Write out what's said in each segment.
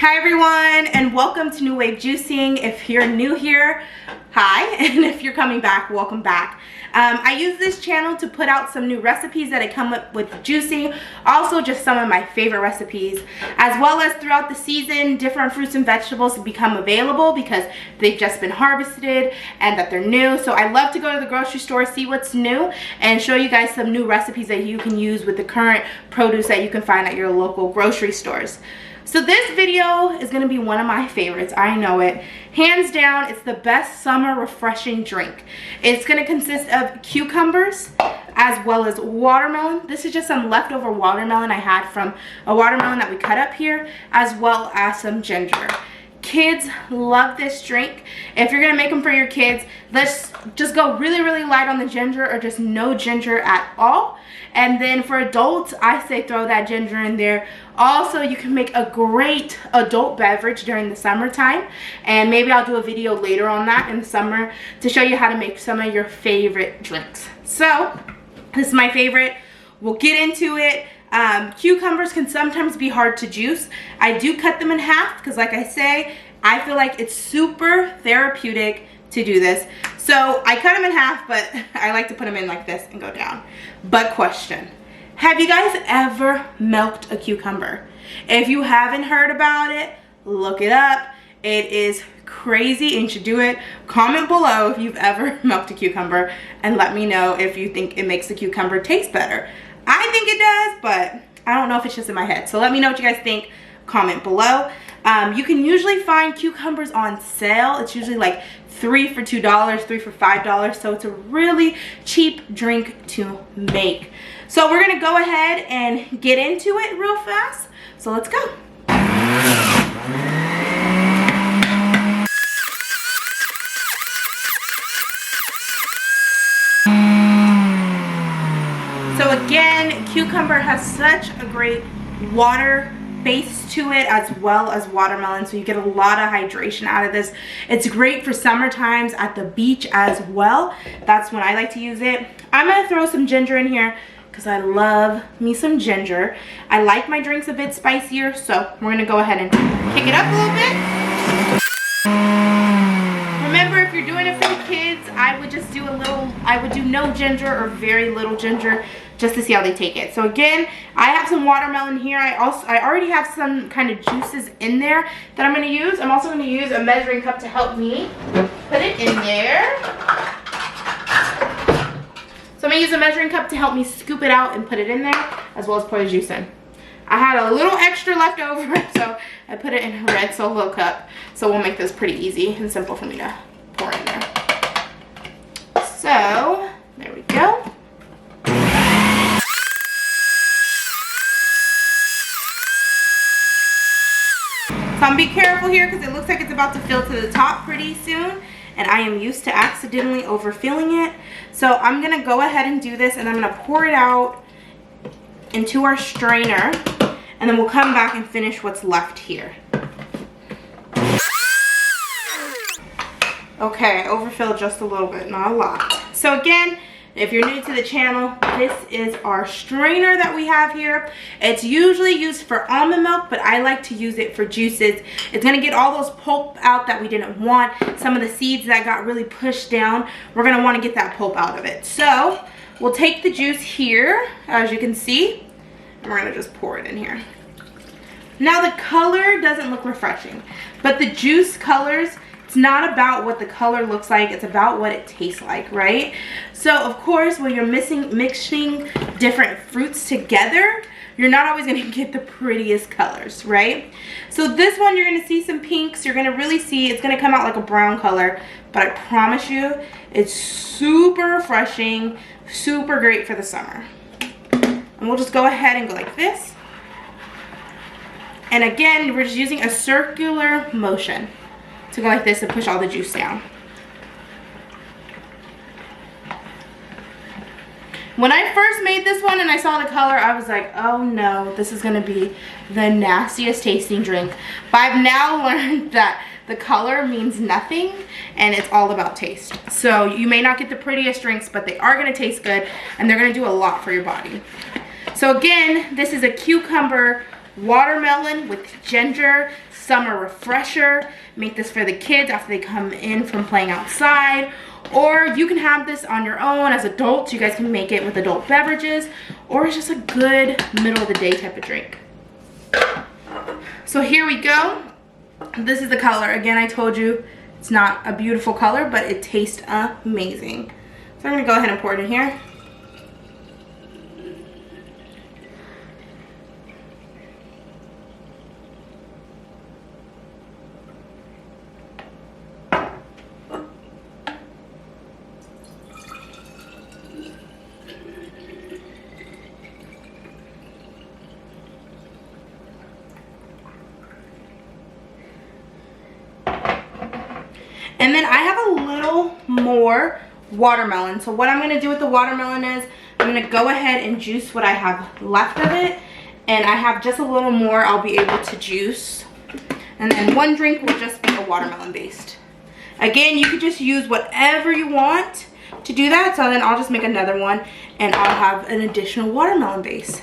Hi everyone, and welcome to New Wave Juicing. If you're new here, hi, and if you're coming back, welcome back. I use this channel to put out some new recipes that I come up with juicing, also just some of my favorite recipes, as well as throughout the season, different fruits and vegetables become available because they've just been harvested and that they're new. So I love to go to the grocery store, see what's new, and show you guys some new recipes that you can use with the current produce that you can find at your local grocery stores. So this video is going to be one of my favorites. I know it. Hands down, it's the best summer refreshing drink. It's going to consist of cucumbers as well as watermelon. This is just some leftover watermelon I had from a watermelon that we cut up here, as well as some ginger. Kids love this drink. If you're going to make them for your kids, let's just go really light on the ginger, or just no ginger at all. And then for adults, I say throw that ginger in there. Also, you can make a great adult beverage during the summertime, and maybe I'll do a video later on that in the summer to show you how to make some of your favorite drinks. So this is my favorite. We'll get into it. Cucumbers can sometimes be hard to juice. I do cut them in half because, like I say, I feel like it's super therapeutic to do this. So I cut them in half, but I like to put them in like this and go down. But question, have you guys ever milked a cucumber? If you haven't heard about it, look it up. It is crazy and you should do it. Comment below if you've ever milked a cucumber and let me know if you think it makes the cucumber taste better. I think it does, but I don't know if it's just in my head. So let me know what you guys think. Comment below. You can usually find cucumbers on sale. It's usually like 3 for $2, 3 for $5. So it's a really cheap drink to make. So we're gonna go ahead and get into it real fast. So let's go. So again, cucumber has such a great water base to it, as well as watermelon, so you get a lot of hydration out of this. It's great for summer times at the beach as well. That's when I like to use it. I'm gonna throw some ginger in here because I love me some ginger. I like my drinks a bit spicier, so we're gonna go ahead and kick it up a little bit. Remember, if you're doing it for the kids, I would just do I would do no ginger or very little ginger, just to see how they take it. So again, I have some watermelon here. I already have some kind of juices in there that I'm gonna use. I'm also gonna use a measuring cup to help me put it in there. So I'm gonna use a measuring cup to help me scoop it out and put it in there, as well as pour the juice in. I had a little extra left over, so I put it in a red Solo cup. So we'll make this pretty easy and simple for me to pour in there. So, there we go. So I'm be careful here because it looks like it's about to fill to the top pretty soon, and I am used to accidentally overfilling it. So I'm gonna go ahead and do this, and I'm gonna pour it out into our strainer, and then we'll come back and finish what's left here. Okay, I overfilled just a little bit, not a lot. So again, if you're new to the channel, this is our strainer that we have here. It's usually used for almond milk, but I like to use it for juices. It's gonna get all those pulp out that we didn't want. Some of the seeds that got really pushed down, we're gonna wanna get that pulp out of it. So we'll take the juice here, as you can see, and we're gonna just pour it in here. Now the color doesn't look refreshing, but the juice colors, it's not about what the color looks like, it's about what it tastes like, right? So of course, when you're mixing different fruits together, you're not always gonna get the prettiest colors, right? So this one, you're gonna see some pinks, you're gonna really see, it's gonna come out like a brown color, but I promise you, it's super refreshing, super great for the summer. And we'll just go ahead and go like this. And again, we're just using a circular motion to go like this and push all the juice down. When I first made this one and I saw the color, I was like, oh no, this is gonna be the nastiest tasting drink. But I've now learned that the color means nothing and it's all about taste. So you may not get the prettiest drinks, but they are gonna taste good and they're gonna do a lot for your body. So again, this is a cucumber watermelon with ginger, summer refresher. Make this for the kids after they come in from playing outside. Or you can have this on your own as adults. You guys can make it with adult beverages, or it's just a good middle of the day type of drink. So here we go. This is the color. Again, I told you it's not a beautiful color, but it tastes amazing. So I'm gonna go ahead and pour it in here. And then I have a little more watermelon. So what I'm going to do with the watermelon is I'm going to go ahead and juice what I have left of it. And I have just a little more I'll be able to juice. And then one drink will just be a watermelon based. Again, you could just use whatever you want to do that. So then I'll just make another one and I'll have an additional watermelon base.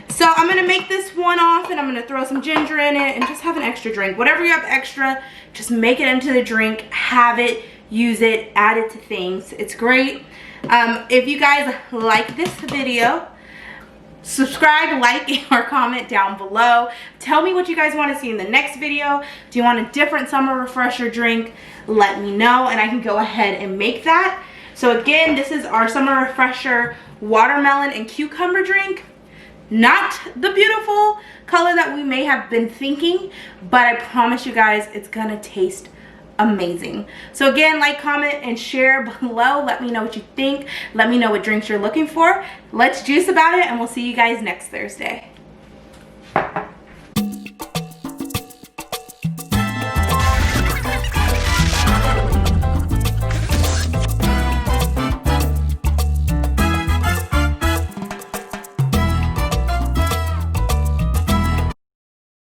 So I'm going to make this one off and I'm going to throw some ginger in it and just have an extra drink. Whatever you have extra, just make it into the drink, have it, use it, add it to things. It's great. If you guys like this video, subscribe, like, or comment down below. Tell me what you guys want to see in the next video. Do you want a different summer refresher drink? Let me know and I can go ahead and make that. So again, this is our summer refresher watermelon and cucumber drink. Not the beautiful color that we may have been thinking, but I promise you guys it's gonna taste amazing. So again, like, comment, and share below. Let me know what you think. Let me know what drinks you're looking for. Let's juice about it, and we'll see you guys next Thursday.